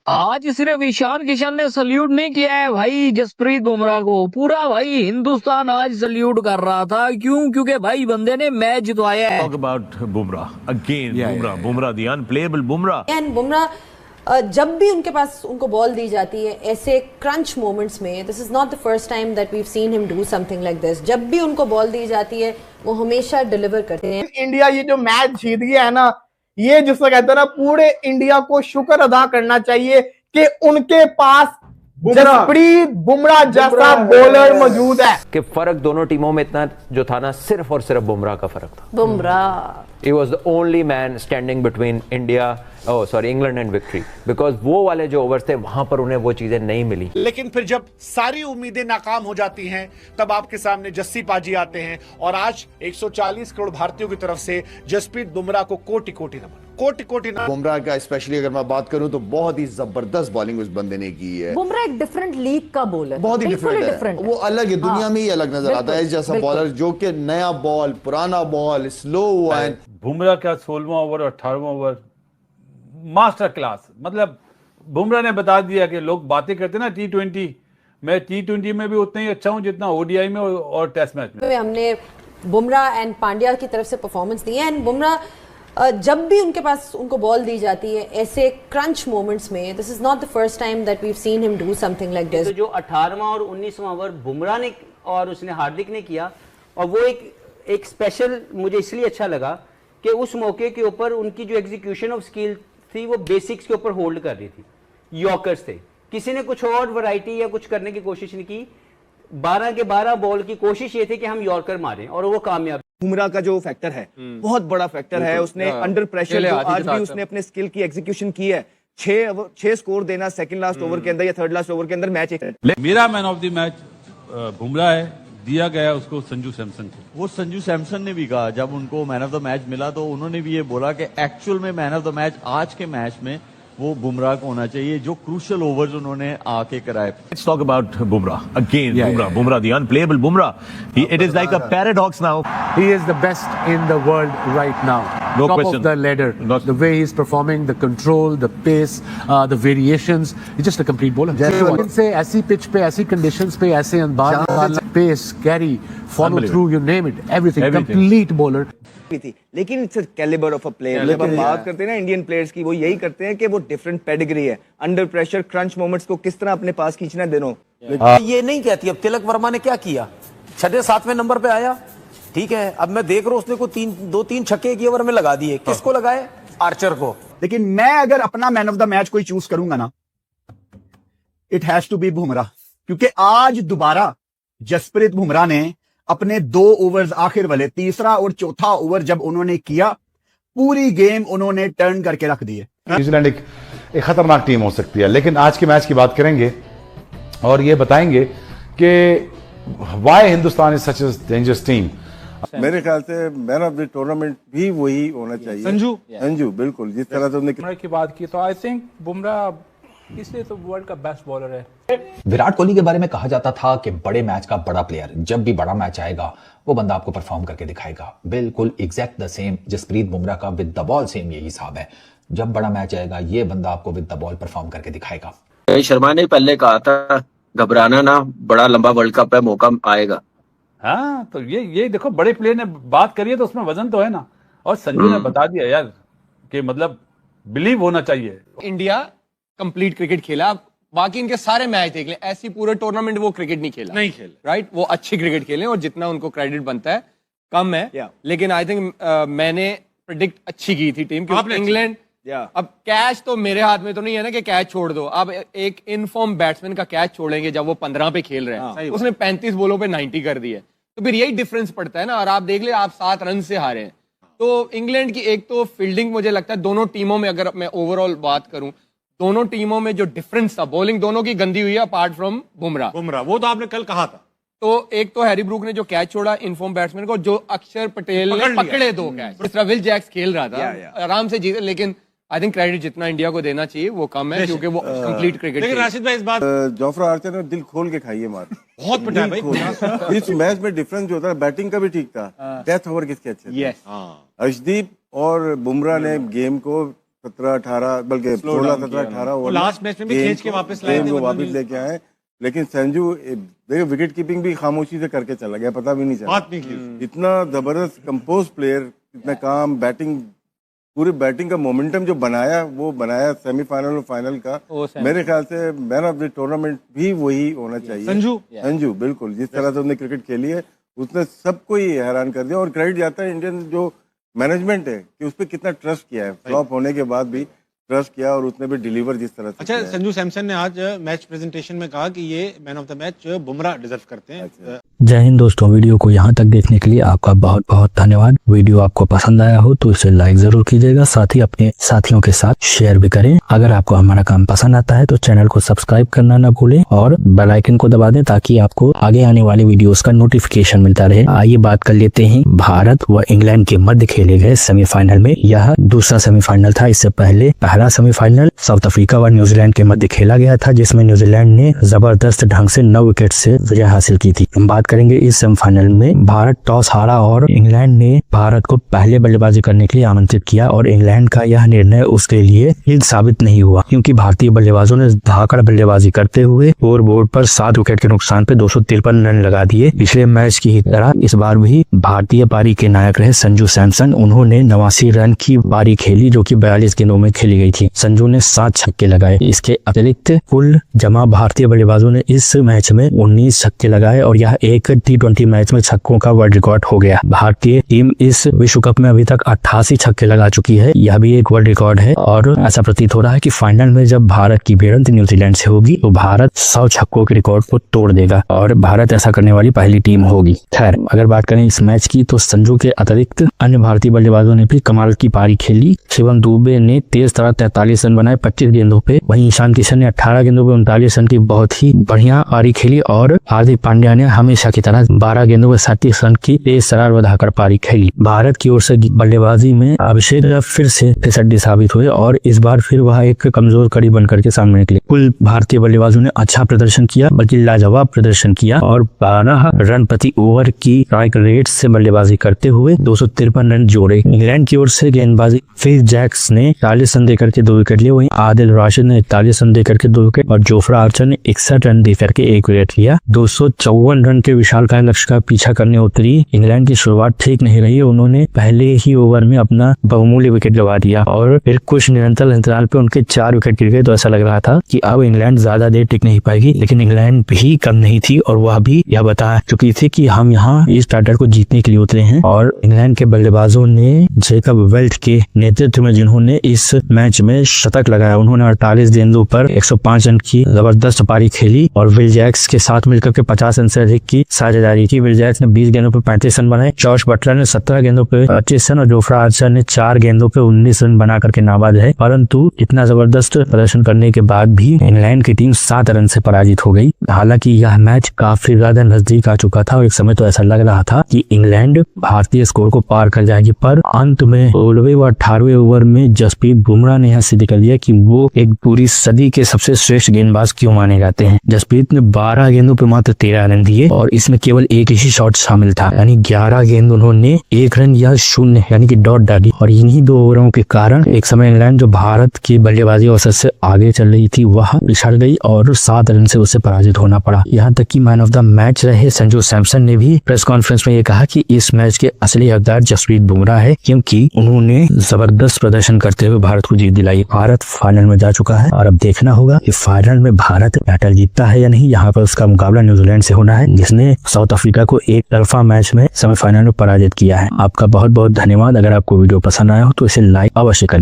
आज सिर्फ ईशान किशन ने सल्यूट नहीं किया है भाई जसप्रीत बुमराह को, पूरा भाई हिंदुस्तान आज सल्यूट कर रहा था। क्यों? क्योंकि भाई बंदे ने मैच जितवाया है। Talk about Bumrah again. Bumrah, the unplayable Bumrah. And Bumrah जब भी उनके पास उनको बॉल दी जाती है ऐसे क्रंच मोमेंट्स में, this is not the first time that we have seen him do something like this. जब भी उनको बॉल दी जाती है वो हमेशा डिलीवर करते हैं। इंडिया ये जो मैच जीत गया है ना, ये जिसको कहते हैं ना, पूरे इंडिया को शुक्र अदा करना चाहिए कि उनके पास जसप्रीत बुमराह जैसा बॉलर मौजूद है। कि फर्क दोनों टीमों में इतना जो था ना, सिर्फ और सिर्फ बुमराह का फर्क था। Bumrah He was the only man standing between England and victory, because वो वाले जो ओवर्स थे वहां पर उन्हें वो चीजें नहीं मिली। लेकिन फिर जब सारी उम्मीदें नाकाम हो जाती हैं तब आपके सामने जस्सी पाजी आते हैं और आज 140 करोड़ भारतीयों की तरफ से जसप्रीत बुमराह को कोटि कोटि नमन, कोटि कोटि नमन। बुमराह का स्पेशली अगर मैं बात करूं तो बहुत ही जबरदस्त बॉलिंग उस बंदे ने की है। बुमराह एक डिफरेंट लीग का बॉलर, बहुत ही डिफरेंट है, वो अलग है, दुनिया में ही अलग नजर आता है जैसा बॉलर, जो कि नया बॉल, पुराना बॉल, स्लो वन। बुमराह का 16वां ओवर और 18वां ओवर मास्टर क्लास। मतलब बुमराह ने बता दिया कि लोग बातें करते ना T20, मैं T20 में भी उतना ही अच्छा हूं जितना ODI में और टेस्ट मैच में। हमने बुमराह एंड पांड्या की तरफ से परफॉर्मेंस दी है। एंड बुमराह जब भी उनके पास उनको बॉल दी जाती है ऐसे क्रंच मोमेंट्स में, this is not the first time that we have seen him do something like this. तो जो 18वां और 19वां ओवर बुमराह ने और उसने हार्दिक ने किया, और वो एक स्पेशल मुझे इसलिए अच्छा लगा कि उस मौके के ऊपर उनकी जो एग्जीक्यूशन ऑफ स्किल थी वो बेसिक्स के ऊपर होल्ड कर रही थी। यॉर्कर्स थे, किसी ने कुछ और वैरायटी या कुछ करने की कोशिश नहीं की। 12 के 12 बॉल की कोशिश ये थी कि हम यॉर्कर मारें और वो कामयाब। बुमराह का जो फैक्टर है बहुत बड़ा फैक्टर है। उसने अंडर प्रेशर आज भी उसने अपने स्किल की एग्जीक्यूशन की है। 6 स्कोर देना सेकंड लास्ट ओवर के अंदर या थर्ड लास्ट ओवर के अंदर मैच एक। मेरा man of the match Bumrah है, दिया गया उसको संजू सैमसन को। वो संजू सैमसन ने भी कहा जब उनको मैन ऑफ द मैच मिला तो उन्होंने भी ये बोला कि एक्चुअल में मैन ऑफ द मैच आज के मैच में वो बुमराह को होना चाहिए, जो क्रूशियल ओवर्स उन्होंने आके कराए। Let's talk about Bumrah again. Bumrah, the unplayable Bumrah. It is like a paradox now. He is the best in the world right now. No Top question. of the ladder. The way he's performing, the control, the pace, the variations. He's just a complete bowler. से ऐसी pitch पे, ऐसी conditions पे, ऐसे अंदाज, pace, carry, follow through, you name it, everything. Complete bowler. थी, लेकिन it's calibre of a player. जब हम बात करते हैं ना इंडियन प्लेयर्स की, वो यही करते हैं कि वो डिफरेंट पेडिग्री है। अंडर प्रेशर क्रंच मोमेंट्स को किस तरह अपने पास खींचना है दोनों। ये नहीं कहती अब तिलक वर्मा ने क्या किया, 6-7वें नंबर पे आया, ठीक है। अब मैं देख रहा हूं उसने को 2-3 छक्के एक ओवर में लगा दिए। किसको लगाए? आर्चर को। लेकिन मैं अगर अपना मैन ऑफ द मैच कोई चूज करूंगा ना, it has to be Bumrah, क्योंकि आज दोबारा जसप्रीत बुमराह ने अपने 2 ओवर्स आखिर वाले, तीसरा और चौथा ओवर जब उन्होंने किया, पूरी गेम उन्होंने टर्न करके रख दी है। न्यूजीलैंड एक खतरनाक टीम हो सकती है, लेकिन आज के मैच की बात करेंगे और ये बताएंगे कि why Hindustan is such a dangerous team. मेरे ख्याल से मैन ऑफ द टूर्नामेंट भी वही होना चाहिए, संजू बिल्कुल, जिस तरह से उन्होंने की बात की। तो आई थिंक बुमराह इसलिए तो वर्ल्ड का बेस्ट बॉलर है। विराट कोहली के बारे में कहा जाता था कि बड़े मैच का बड़ा प्लेयर, जब भी बड़ा मैच आएगा वो बंदा आपको परफॉर्म करके दिखाएगा। बिल्कुल exact the same Jasprit Bumrah का विद द बॉल सेम यही हिसाब है। जब बड़ा मैच आएगा ये बंदा आपको विद द बॉल परफॉर्म करके दिखाएगा। रोहित शर्मा ने पहले कहा था घबराना ना, बड़ा लंबा वर्ल्ड कप है, मौका आएगा। हाँ, तो ये देखो बड़े प्लेयर ने बात करी है तो उसमें वजन तो है ना। और संजू ने बता दिया यार कि मतलब बिलीव होना चाहिए। इंडिया कंप्लीट क्रिकेट खेला, बाकी इनके सारे मैच देख लें, ऐसी पूरे टूर्नामेंट वो क्रिकेट नहीं खेला, राइट। वो अच्छी क्रिकेट खेले और जितना उनको क्रेडिट बनता है कम है। लेकिन आई थिंक मैंने प्रेडिक्ट अच्छी की थी टीम, क्योंकि इंग्लैंड अब कैच तो मेरे हाथ में तो नहीं है ना कि कैच छोड़ दो। अब एक इनफॉर्म बैट्समैन का कैच छोड़ेंगे जब वो 15 पे खेल रहे हैं, उसने 35 बॉलों पे 90 कर दिए, तो फिर यही डिफरेंस पड़ता है ना। और आप देख ले, आप 7 रन से हारे हैं। तो इंग्लैंड की एक तो फील्डिंग, मुझे लगता है दोनों टीमों में, अगर मैं ओवरऑल बात करूं, दोनों टीमों में जो डिफरेंस था, बॉलिंग दोनों की गंदी हुई है अपार्ट फ्रॉम बुमराह। वो तो आपने कल कहा था। तो एक तो हैरी ब्रूक ने जो कैच छोड़ा इनफॉर्म बैट्समैन को, जो अक्षर पटेल ने पकड़े 2 कैच। जिस तरह विल जैक्स खेल रहा था, आराम से जीते। लेकिन आई थिंक क्रेडिट जितना इंडिया को देना चाहिए वो कम है, क्योंकि वो कंप्लीट क्रिकेट। लेकिन राशिद भाई इस बात, जोफ्रा आर्चर ने दिल खोल के खाई है मार, बहुत पिटा है भाई। इस मैच में डिफरेंस जो था, बैटिंग का भी ठीक था, डेथ ओवर किसके अच्छे थे। अर्शदीप और बुमराह ने गेम को 17-18 बल्कि 16-17-18 वो लास्ट मैच में भी खींच के वापस लाए थे, वापस लेके आए। लेकिन संजू देखो विकेट कीपिंग भी खामोशी से करके चला गया, पता भी नहीं चला। इतना जबरदस्त कंपोज प्लेयर, इतना काम, बैटिंग, पूरी बैटिंग का मोमेंटम जो बनाया वो बनाया सेमीफाइनल और फाइनल का। मेरे ख्याल से मैन ऑफ द टूर्नामेंट भी वही होना चाहिए। संजू बिल्कुल, जिस तरह से उसने क्रिकेट खेली है उसने सबको ही हैरान कर दिया। और क्रेडिट जाता है इंडियन जो मैनेजमेंट है कि उस पर कितना ट्रस्ट किया है, फ्लॉप होने के बाद भी ट्रस्ट किया और उसने भी डिलीवर जिस तरह से। अच्छा, संजू सैमसन ने आज मैच प्रेजेंटेशन में कहा कि ये man of the match Bumrah deserve करते हैं। जय हिंद दोस्तों, वीडियो को यहाँ तक देखने के लिए आपका बहुत बहुत धन्यवाद। वीडियो आपको पसंद आया हो तो इसे लाइक जरूर कीजिएगा, साथ ही अपने साथियों के साथ शेयर भी करें। अगर आपको हमारा काम पसंद आता है तो चैनल को सब्सक्राइब करना ना भूलें और बेल आइकन को दबा दें ताकि आपको आगे आने वाली वीडियोस का नोटिफिकेशन मिलता रहे। आइए बात कर लेते हैं भारत व इंग्लैंड के मध्य खेले गए सेमीफाइनल में। यह दूसरा सेमीफाइनल था। इससे पहले पहला सेमीफाइनल साउथ अफ्रीका व न्यूजीलैंड के मध्य खेला गया था, जिसमें न्यूजीलैंड ने जबरदस्त ढंग से 9 विकेट से विजय हासिल की थी। हम बात करेंगे इस सेमीफाइनल में भारत टॉस हारा और इंग्लैंड ने भारत को पहले बल्लेबाजी करने के लिए आमंत्रित किया और इंग्लैंड का यह निर्णय उसके लिए हित साबित नहीं हुआ, क्योंकि भारतीय बल्लेबाजों ने धाकड़ बल्लेबाजी करते हुए स्कोर बोर्ड पर 7 विकेट के नुकसान पे 253 रन लगा दिए। पिछले मैच की तरह इस बार भी भारतीय पारी के नायक रहे संजू सैमसन। उन्होंने 89 रन की पारी खेली जो कि 42 गेंदों में खेली गई थी। संजू ने 7 छक्के लगाए। इसके अतिरिक्त कुल जमा भारतीय बल्लेबाजों ने इस मैच में 19 छक्के लगाए और यह एक T20 मैच में छक्कों का वर्ल्ड रिकॉर्ड हो गया। भारतीय टीम इस विश्व कप में अभी तक 88 छक्के लगा चुकी है, यह भी एक वर्ल्ड रिकॉर्ड है। और ऐसा प्रतीत हो रहा है कि फाइनल में जब भारत की भिड़ंत न्यूजीलैंड से होगी तो भारत 100 छक्कों के रिकॉर्ड को तोड़ देगा और भारत ऐसा करने वाली पहली टीम होगी। खैर, अगर बात करें इस मैच की तो संजू के अतिरिक्त अन्य भारतीय बल्लेबाजों ने भी कमाल की पारी खेली। शिवम दुबे ने तेज तरह 43 रन बनाए 25 गेंदों पे। वहीं ईशान किशन ने 18 गेंदों पे 39 रन की बहुत ही बढ़िया पारी खेली और हार्दिक पांड्या ने हमेशा की तरह 12 गेंदों में 37 रन की तेज तर्रार बढ़ाकर पारी खेली। भारत की ओर से बल्लेबाजी में अभिषेक फिर से फिसड्डी साबित हुए और इस बार फिर वह एक कमजोर कड़ी बनकर के सामने निकले। कुल भारतीय बल्लेबाजों ने अच्छा प्रदर्शन किया, बल्कि लाजवाब प्रदर्शन किया और 12 रन प्रति ओवर की स्ट्राइक रेट से बल्लेबाजी करते हुए 253 रन जोड़े। इंग्लैंड की ओर से गेंदबाजी फिल जैक्स ने 40 रन देकर के 2 विकेट लिए। वहीं आदिल राशिद ने 41 रन देकर के 2 विकेट और जोफ्रा आर्चर ने 61 रन देकर के 1 विकेट लिया। 254 रन के विशालकाय लक्ष्य का पीछा करने उतरी इंग्लैंड की शुरुआत ठीक नहीं रही। उन्होंने पहले ही ओवर में अपना बहुमूल्य विकेट गंवा दिया और फिर कुछ निरंतर अंतराल पे उनके 4 विकेट गिर गए। तो ऐसा लग रहा था कि अब इंग्लैंड ज्यादा देर टिक नहीं पाएगी, लेकिन इंग्लैंड भी कम नहीं थी और वह भी यह बता चुकी थी कि हम यहाँ इस टाइटल को जीतने के लिए उतरे हैं। और इंग्लैंड के बल्लेबाजों ने जेकब वेल्ट के नेतृत्व में जिन्होंने इस मैच में शतक लगाया, उन्होंने 48 गेंदों पर 105 रन की जबरदस्त पारी खेली और विल जैक्स के साथ मिलकर के 50 रन से अधिक की साझेदारी की। विल जैक्स ने 20 गेंदों पर 35 रन बनाए। जॉश बटलर ने 17 गेंदों पे 25 रन और जोफ्रा आर्चर ने 4 गेंदों पे 19 रन बना करके नाबाद है। परंतु इतना जबरदस्त प्रदर्शन करने के बाद भी इंग्लैंड की टीम 7 रन से पराजित हो गई। हालांकि यह मैच काफी ज्यादा नजदीक आ चुका था और एक समय तो ऐसा लग रहा था कि इंग्लैंड भारतीय स्कोर को पार कर जाएगी, पर अंत में 16वें व 18वें ओवर में जसप्रीत बुमराह ने यह सिद्ध कर दिया कि वो एक पूरी सदी के सबसे श्रेष्ठ गेंदबाज क्यों माने जाते हैं। जसप्रीत ने 12 गेंदों पे मात्र 13 रन दिए और इसमें केवल एक ही शॉट शामिल था, यानी 11 गेंद उन्होंने 1 रन या 0 यानी कि डॉट डाली और इन्हीं 2 ओवरों के कारण एक समय इंग्लैंड जो भारत की बल्लेबाजी औसत से आगे चल रही थी वह पिछड़ गई और 7 रन से उसे पराजित होना पड़ा। यहाँ तक कि मैन ऑफ द मैच रहे संजू सैमसन ने भी प्रेस कॉन्फ्रेंस में ये कहा कि इस मैच के असली हकदार जसप्रीत बुमराह है, क्योंकि उन्होंने जबरदस्त प्रदर्शन करते हुए भारत को जीत दिलाई। भारत फाइनल में जा चुका है और अब देखना होगा कि फाइनल में भारत टाइटल जीतता है या नहीं। यहाँ पर उसका मुकाबला न्यूजीलैंड से होना है, जिसने साउथ अफ्रीका को एक तरफा मैच में सेमीफाइनल में पराजित किया है। आपका बहुत बहुत धन्यवाद। अगर आपको वीडियो पसंद आया हो तो इसे लाइक अवश्य करें।